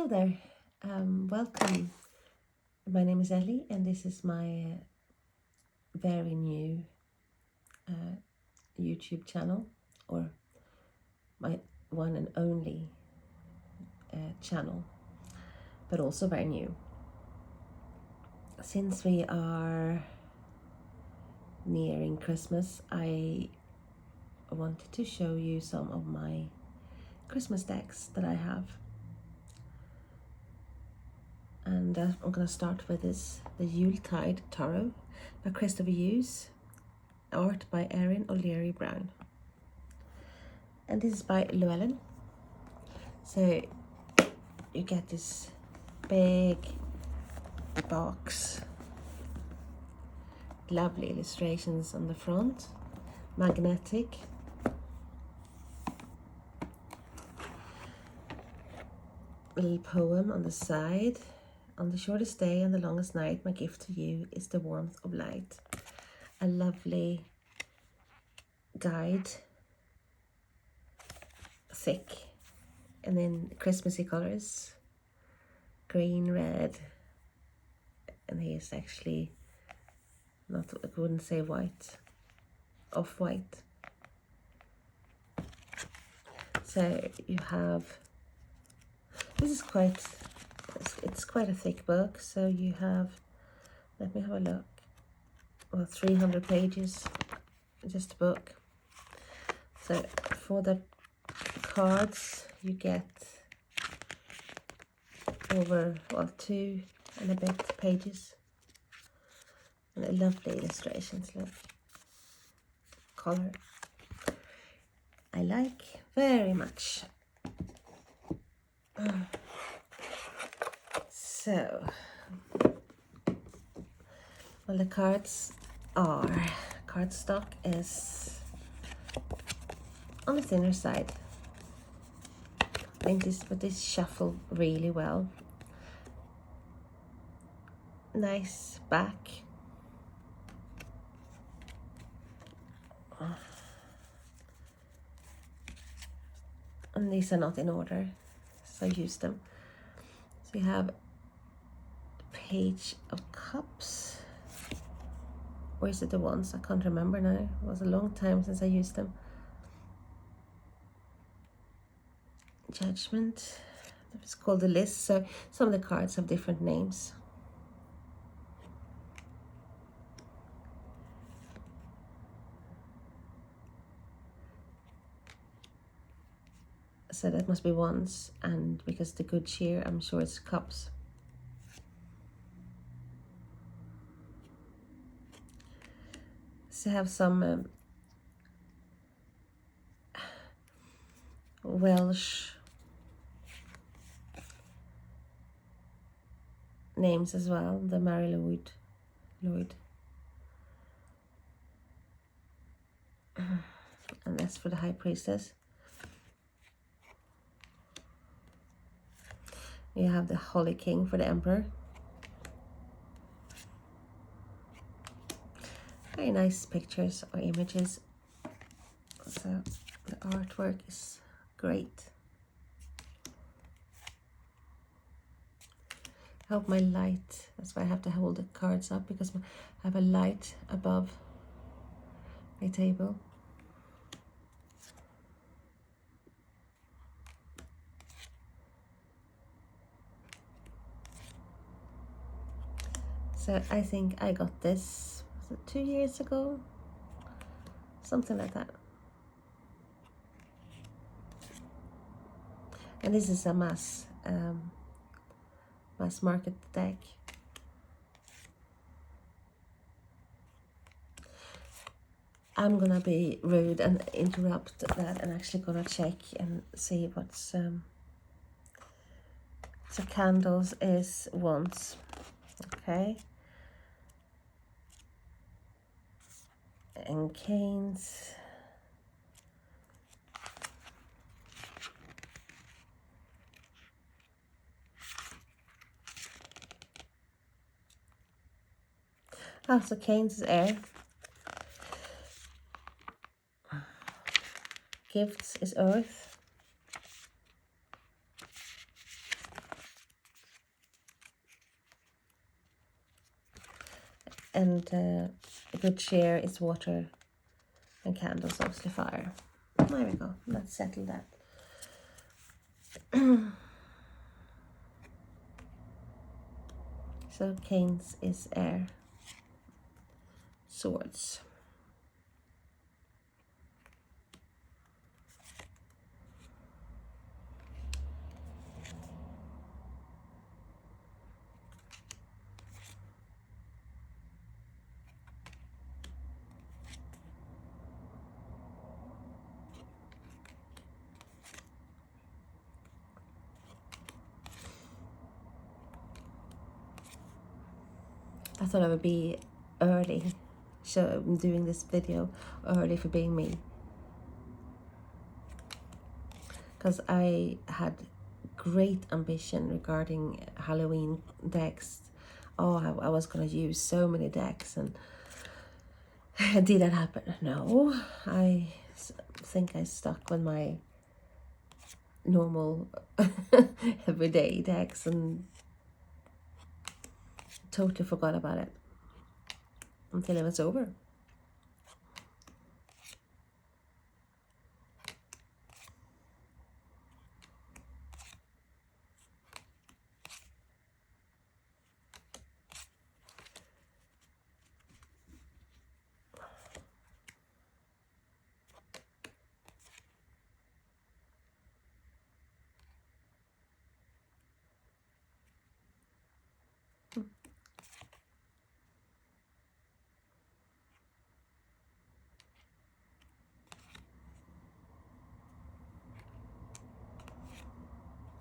Hello there, welcome. My name is Ellie, and this is my very new YouTube channel, or my one and only channel, but also very new. Since we are nearing Christmas, I wanted to show you some of my Christmas decks that I have. And I'm going to start with the Yule Tarot by Christopher Hughes, art by Erin O'Leary Brown. And this is by Llewellyn. So you get this big box, lovely illustrations on the front, magnetic. Little poem on the side. On the shortest day and the longest night, my gift to you is the warmth of light. A lovely guide, thick, and in Christmassy colors, green, red, and here's actually not, I wouldn't say white, off-white. So you have, this is quite, it's quite a thick book, so you have, let me have a look, well, 300 pages, just a book. So for the cards you get over, well, 2 and a bit pages, and lovely illustrations, look, color, I like very much. So, well, the cards are, cardstock is on the thinner side. I think this shuffle really well. Nice back. And these are not in order, so I use them. So you have Page of Cups, or is it the Wands? I can't remember now. It was a long time since I used them. Judgment, it's called the list, so some of the cards have different names. So that must be Wands, and because the good cheer, I'm sure it's Cups. So I have some Welsh names as well, the Mary Lloyd. And that's for the High Priestess. You have the Holy King for the Emperor. Very nice pictures or images. So the artwork is great. I hope my light, that's why I have to hold the cards up, because I have a light above my table. So I think I got this, was it 2 years ago? Something like that. And this is a mass market deck. I'm gonna be rude and interrupt that, and actually gonna check and see what's so candles is Wands, okay, and canes, so canes is air, gifts is earth, And a good cheer is water, and candles, obviously fire. There we go. Let's settle that. So canes is air. Swords. I thought I would be early, so I'm doing this video early for being me, because I had great ambition regarding Halloween decks. Oh, I was going to use so many decks, and did that happen? No, I think I stuck with my normal everyday decks and totally forgot about it until it was over.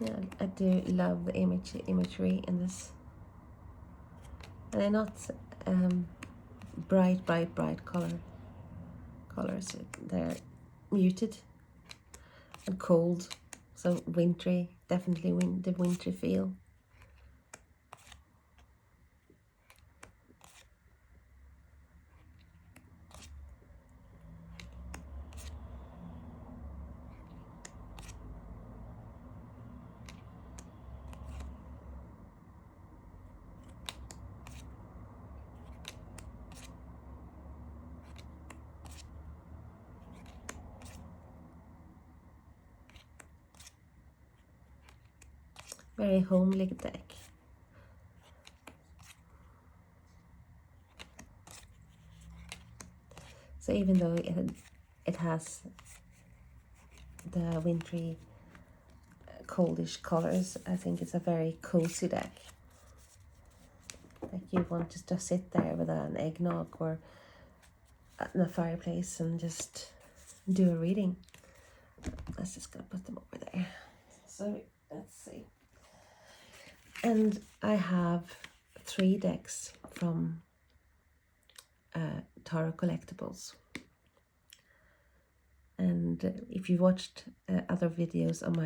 Yeah, I do love the imagery in this. And they're not bright colors. They're muted and cold, so wintry, definitely the wintry feel. Very homely deck. So even though it has the wintry, coldish colors, I think it's a very cozy deck. Like you want just to sit there with an eggnog or in a fireplace and just do a reading. Let's just gonna put them over there. So let's see. And I have 3 decks from Tarot Collectibles. And if you watched other videos of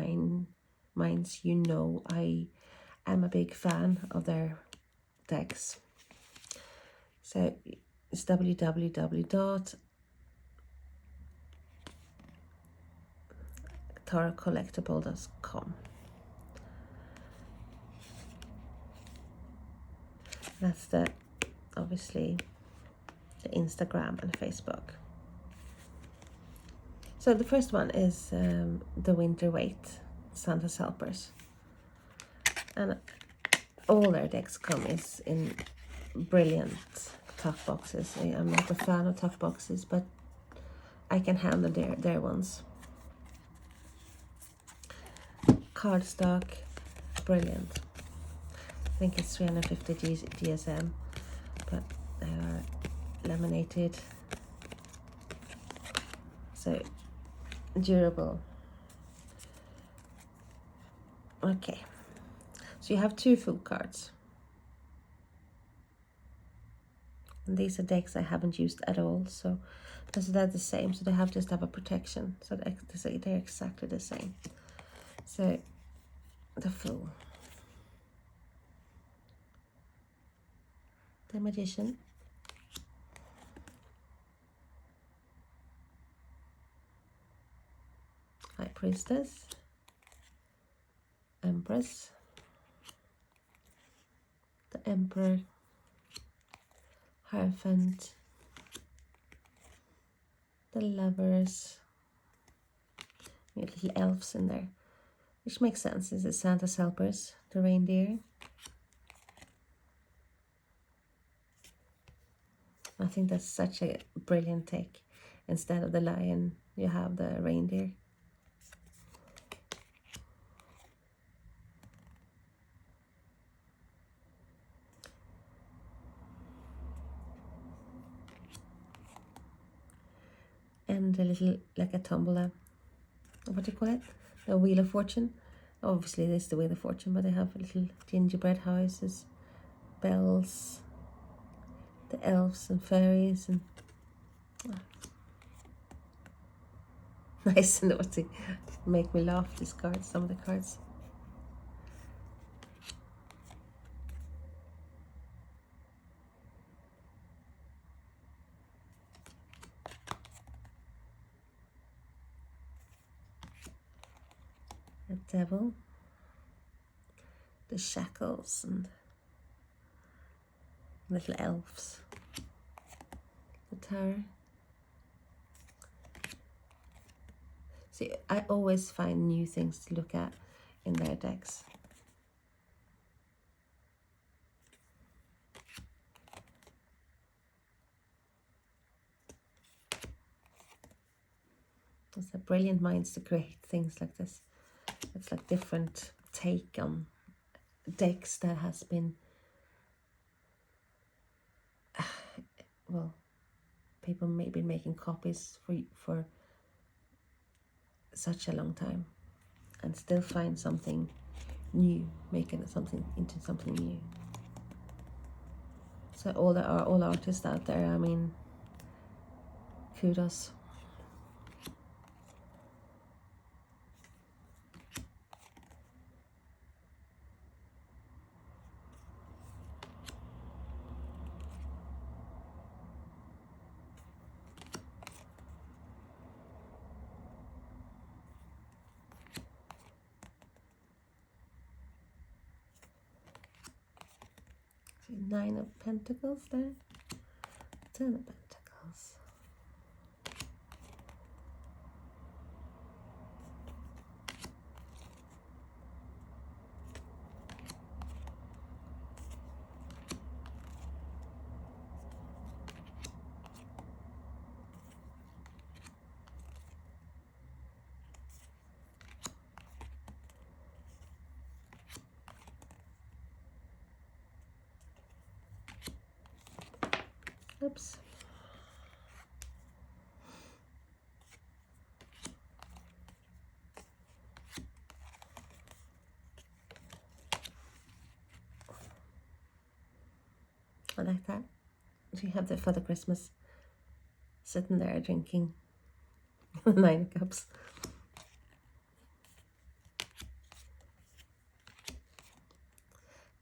mine's, you know I am a big fan of their decks. So it's www.tarotcollectible.com. That's obviously the Instagram and Facebook. So the first one is the Winter Wait, Santa's Helpers. And all their decks come in brilliant tuck boxes. I'm not a fan of tuck boxes, but I can handle their ones. Cardstock, brilliant. I think it's 350 GSM, but they are laminated, so durable. Okay, so you have 2 full cards. And these are decks I haven't used at all, so they're the same, so they just have a protection, so they're exactly the same. So the full, the Magician, High Priestess, Empress, the Emperor, Hierophant, the Lovers, little elves in there, which makes sense. This is Santa's helpers, the reindeer. I think that's such a brilliant take. Instead of the lion, you have the reindeer. And a little, like a tombola, what do you call it? A Wheel of Fortune. Obviously, it is the Wheel of Fortune, but they have little gingerbread houses, bells, the elves and fairies, and nice and naughty. Make me laugh, these cards, some of the cards. The Devil, the Shackles, and little elves, the Tower. See, I always find new things to look at in their decks. It's a brilliant minds to create things like this. It's like different take on decks that has been, well, people may be making copies for such a long time, and still find something new, making it something into something new. So all artists out there, I mean, kudos. See, 9 of Pentacles there, 10 of Pentacles. Oops. I like that. You have the Father Christmas sitting there drinking 9 of Cups.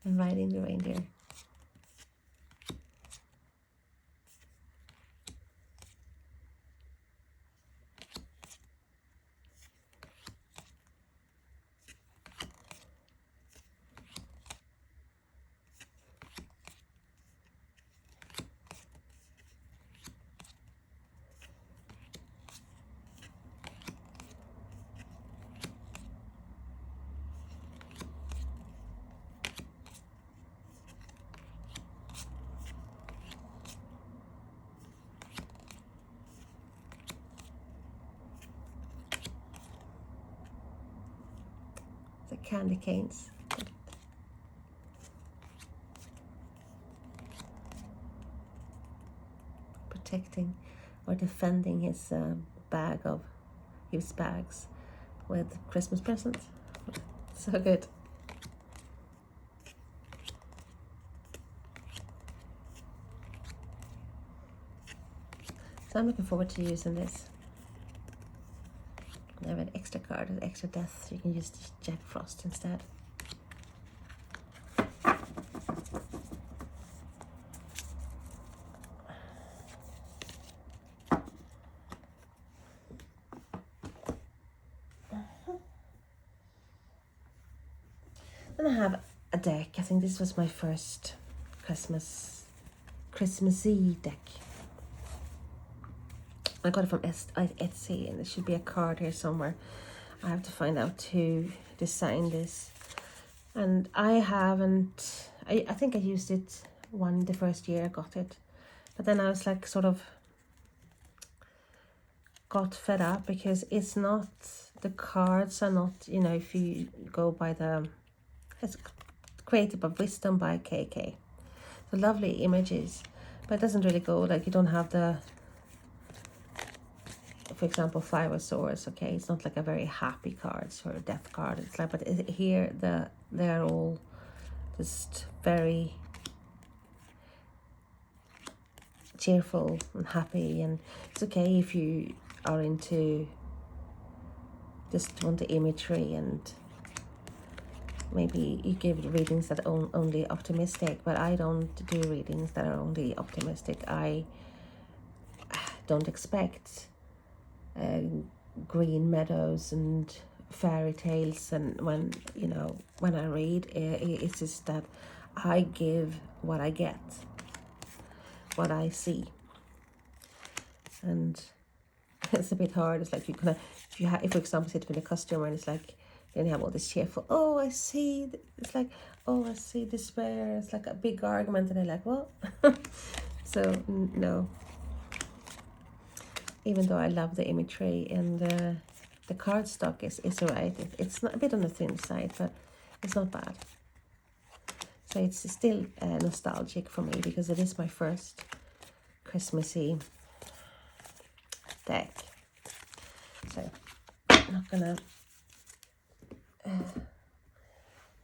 And riding the reindeer. The candy canes. Protecting or defending his bag of his bags with Christmas presents. So good. So I'm looking forward to using this. I have an extra card with extra death. You can use Jack Frost instead. Then I have a deck. I think this was my first Christmas Christmassy deck. I got it from Etsy, and there should be a card here somewhere. I have to find out who designed this. And I haven't, I think I used it the first year I got it. But then I was like sort of got fed up because it's not, the cards are not, you know, if you go by it's created by Wisdom by KK. So lovely images, but it doesn't really go, like you don't have the, for example, Five of Swords, okay, it's not like a very happy card or a death card. It's like, but here they're all just very cheerful and happy, and it's okay if you are into just want the imagery, and maybe you give readings that are only optimistic, but I don't do readings that are only optimistic. I don't expect green meadows and fairy tales, and when I read, it's just that I give what I get, what I see. And it's a bit hard. It's like if for example sit with a customer and it's like, then you have all this cheerful, oh I see, it's like, oh I see despair, it's like a big argument, and they're like, what? So no, even though I love the imagery, and the card stock is alright. It's not a bit on the thin side, but it's not bad. So it's still nostalgic for me because it is my first Christmassy deck. So I'm not gonna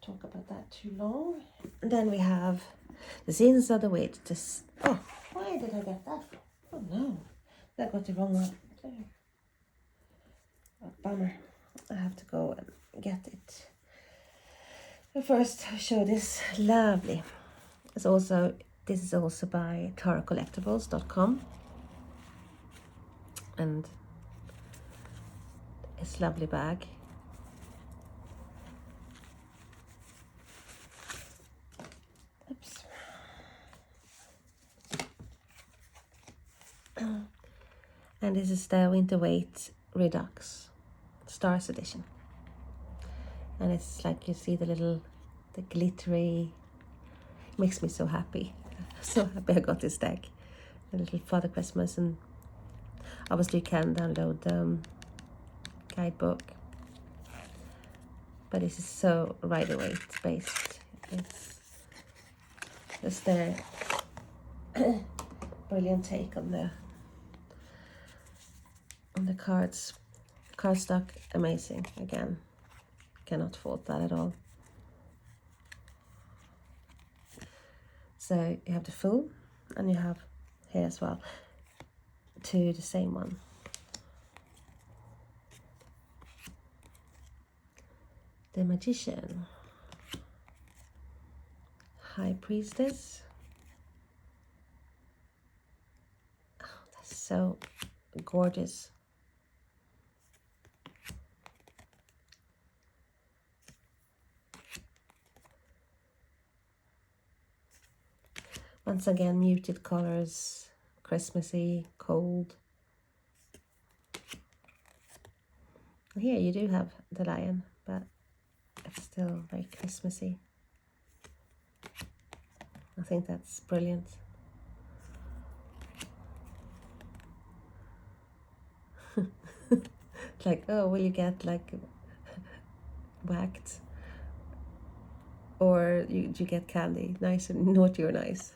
talk about that too long. And then we have the Sins of the Witch. Oh, why did I get that? Oh no, I got the wrong one. Oh, bummer. I have to go and get it. But first, I'll show this lovely. This is also by tarotcollectibles.com, and it's lovely bag. Oops. And this is the Winter Weight Redux Stars edition. And it's like, you see the glittery, makes me so happy. So happy I got this deck. The little Father Christmas, and obviously you can download the guidebook. But this is so Rider-Waite based. It's just their brilliant take on the cards. Cardstock, amazing. Again, cannot fault that at all. So you have the full, and you have here as well the same one. The Magician, High Priestess. Oh, that's so gorgeous. Once again, muted colors, Christmassy, cold. And here you do have the lion, but it's still very Christmassy. I think that's brilliant. Like, oh, will you get like whacked? Or you get candy, nice and naughty or nice.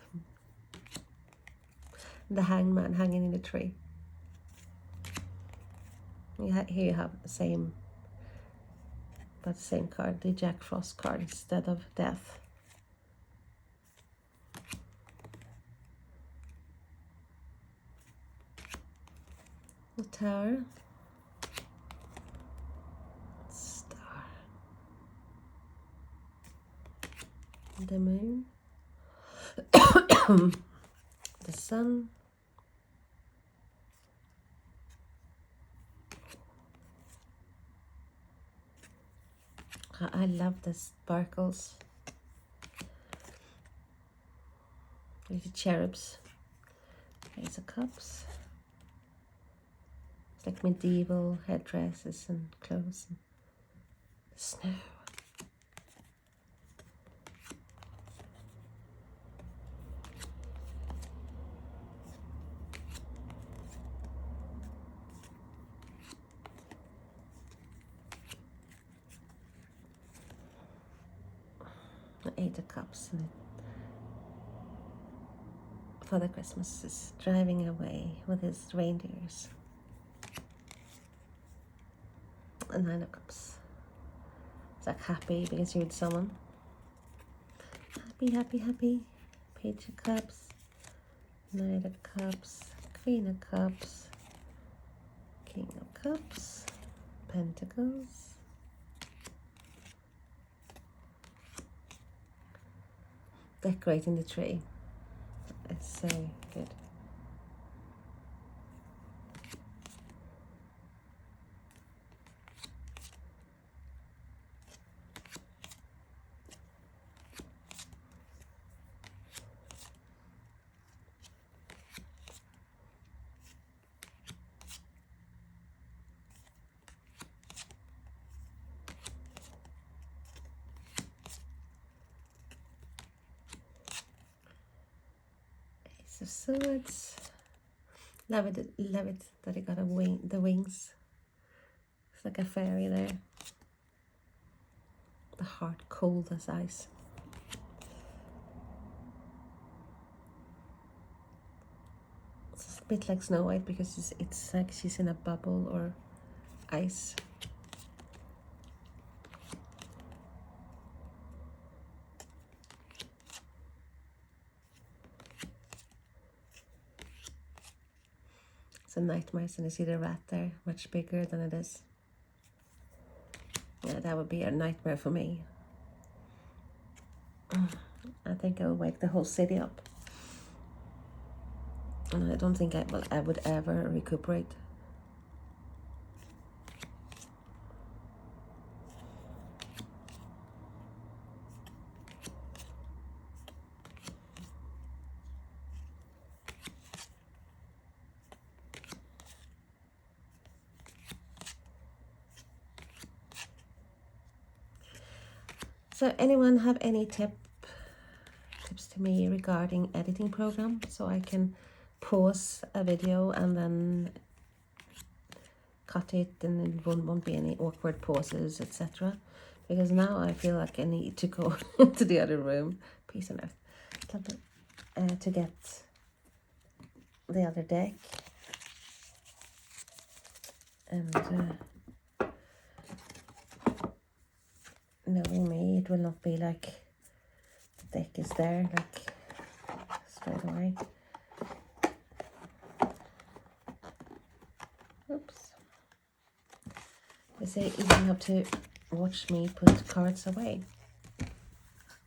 The hangman hanging in the tree. Here you have the same card, the Jack Frost card instead of death. The Tower. Star. The Moon. The Sun. I love the sparkles. The cherubs. Ace of Cups. It's like medieval headdresses and clothes and snow. The Eight of Cups. And Father Christmas is driving away with his reindeers. A Nine of Cups. It's like happy because you're with someone. Happy, happy, happy. Page of Cups. Knight of Cups. Queen of Cups. King of Cups. Pentacles. Decorating the tree. It's so good. Ace of Swords. Love it that it got the wings. It's like a fairy there. The heart cold as ice. It's a bit like Snow White because it's like she's in a bubble or ice. It's a nightmares, and you see the rat there, much bigger than it is. Yeah, that would be a nightmare for me. I think I would wake the whole city up. And I don't think I would ever recuperate. So anyone have any tips to me regarding editing program, so I can pause a video and then cut it and it won't be any awkward pauses, etc. Because now I feel like I need to go to the other room, peace on earth, to get the other deck. And knowing me, it will not be like the deck is there like straight away. Oops. They say you don't have to watch me put cards away.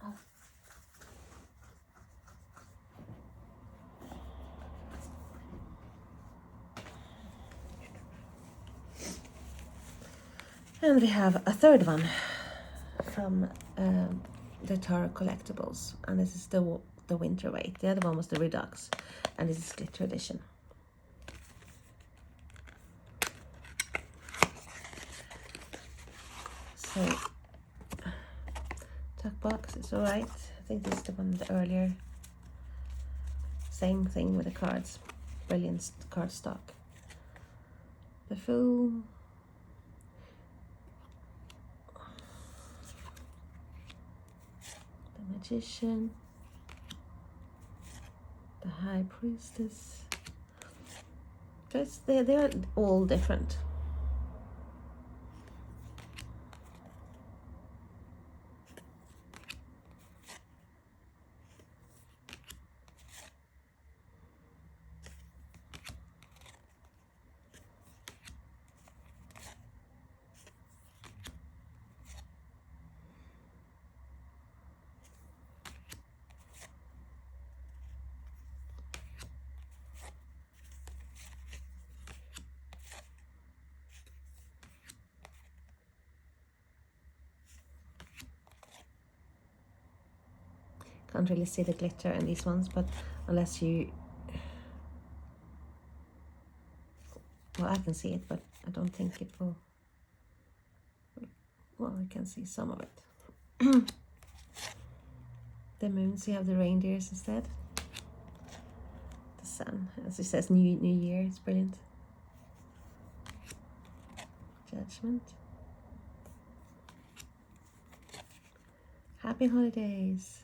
Oh. And we have a third one from the Tarot Collectibles, and this is the winter weight. The other one was the Redux, and this is glitter edition. So tuck box is alright. I think this is the one the earlier. Same thing with the cards. Brilliant card stock. The Fool. The Magician. The High Priestess. Just they're all different. Can't really see the glitter in these ones, but unless you Well, I can see it, but I don't think it will. Well, I can see some of it. The moons, you have the reindeers instead. The sun, as it says, new year. It's brilliant. Judgment. Happy holidays.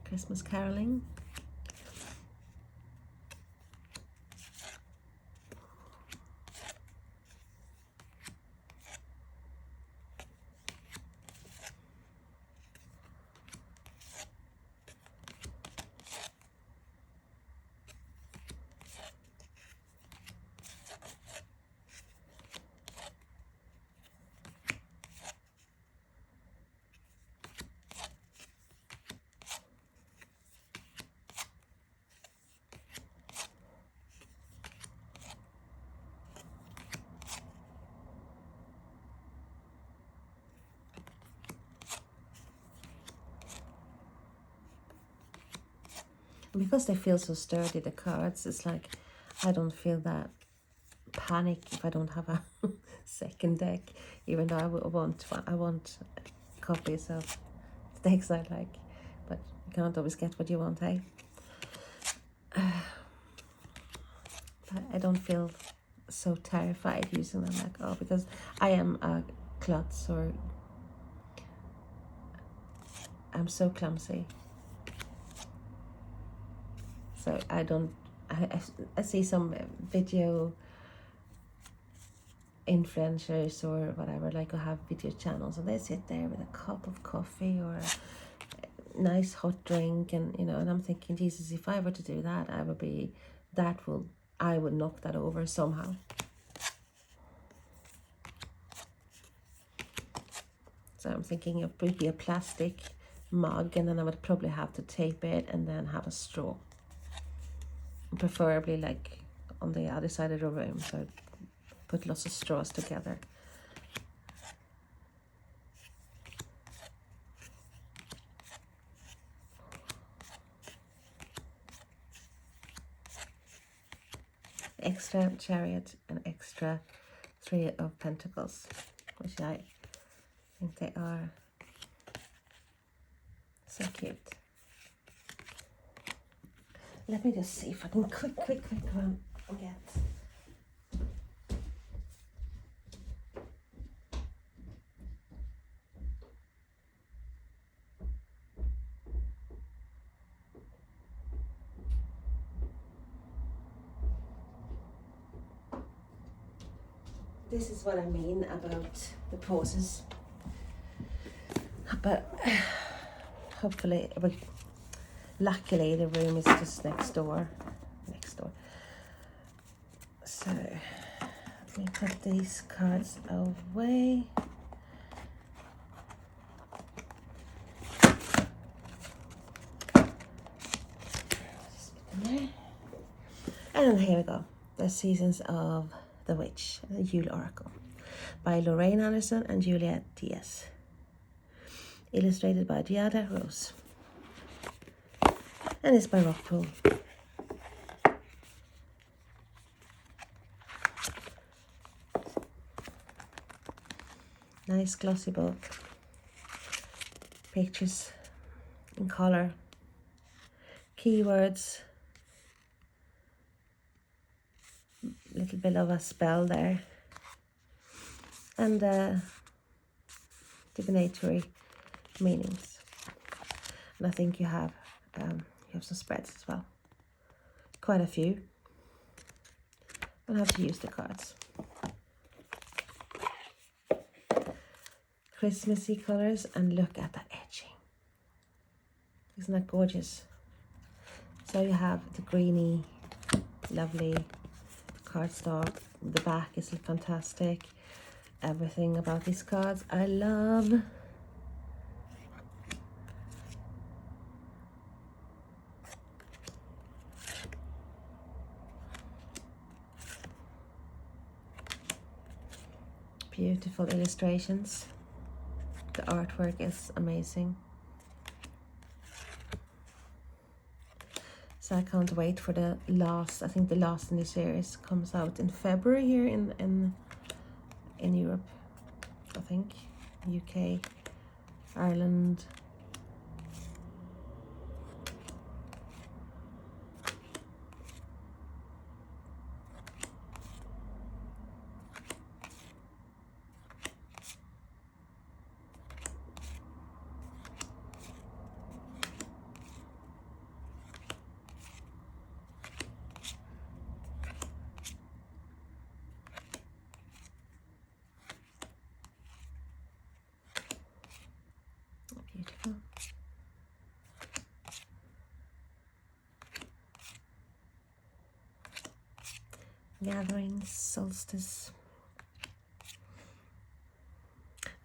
Christmas caroling. Because they feel so sturdy, the cards, it's like I don't feel that panic if I don't have a second deck, even though I want copies of decks I like, but you can't always get what you want, hey? But I don't feel so terrified using them, like, oh, because I am a klutz, or I'm so clumsy. So I see some video influencers or whatever, like, who have video channels, and they sit there with a cup of coffee or a nice hot drink, and you know, and I'm thinking, Jesus, if I were to do that, I would knock that over somehow. So I'm thinking it would be a plastic mug, and then I would probably have to tape it and then have a straw. Preferably like on the other side of the room, so I'd put lots of straws together. Extra Chariot and extra Three of Pentacles, which I think they are so cute. Let me just see if I can quick run and get. This is what I mean about the pauses. But hopefully, well, luckily the room is just next door. So let me put these cards away. And here we go. The Seasons of the Witch, the Yule Oracle, by Lorraine Anderson and Juliet Diaz. Illustrated by Giada Rose. And it's by Rockpool. Nice glossy book. Pictures in color. Keywords. Little bit of a spell there. And divinatory meanings. And I think you have some spreads as well. Quite a few. I'll have to use the cards. Christmassy colors, and look at that edging. Isn't that gorgeous? So you have the greeny lovely cardstock. The back is fantastic. Everything about these cards I love. Beautiful illustrations. The artwork is amazing. So I can't wait for the last. I think the last in the series comes out in February here in Europe. I think UK, Ireland. Beautiful. Gathering, solstice.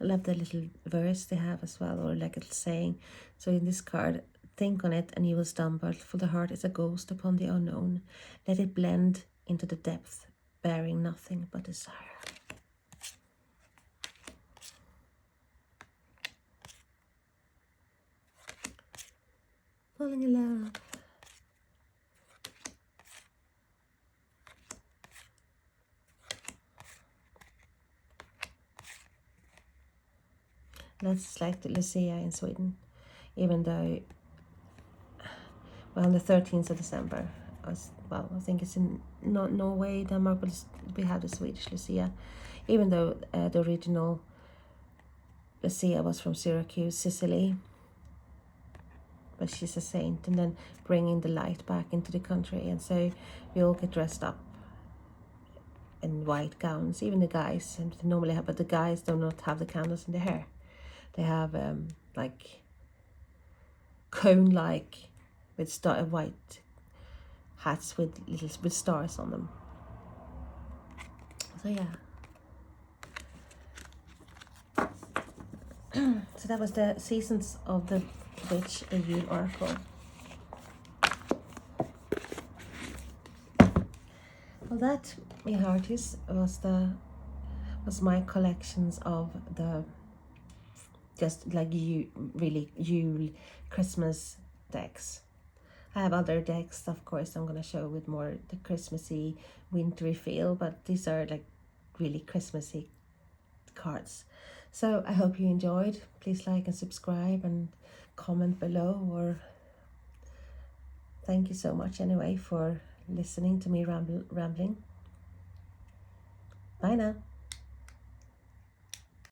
I love the little verse they have as well, or like a little saying. So in this card, think on it and you will stumble, for the heart is a ghost upon the unknown. Let it blend into the depth, bearing nothing but desire. Falling in love. That's like the Lucia in Sweden, even though, well, on the 13th of December, well, I think it's in Norway, Denmark, but we have the Swedish Lucia, even though the original Lucia was from Syracuse, Sicily, but she's a saint, and then bringing the light back into the country, and so we all get dressed up in white gowns, even the guys, and they normally have, but the guys do not have the candles in their hair. They have like cone-like with white hats with stars on them. So yeah. So that was the Seasons of the Witch, the Yule Oracle. Well, that, me hearties, was my collections of the just like really Yule Christmas decks. I have other decks, of course, I'm going to show with more the Christmassy, wintry feel, but these are like really Christmassy cards. So I hope you enjoyed. Please like and subscribe and comment below, or thank you so much anyway for listening to me rambling. Bye now.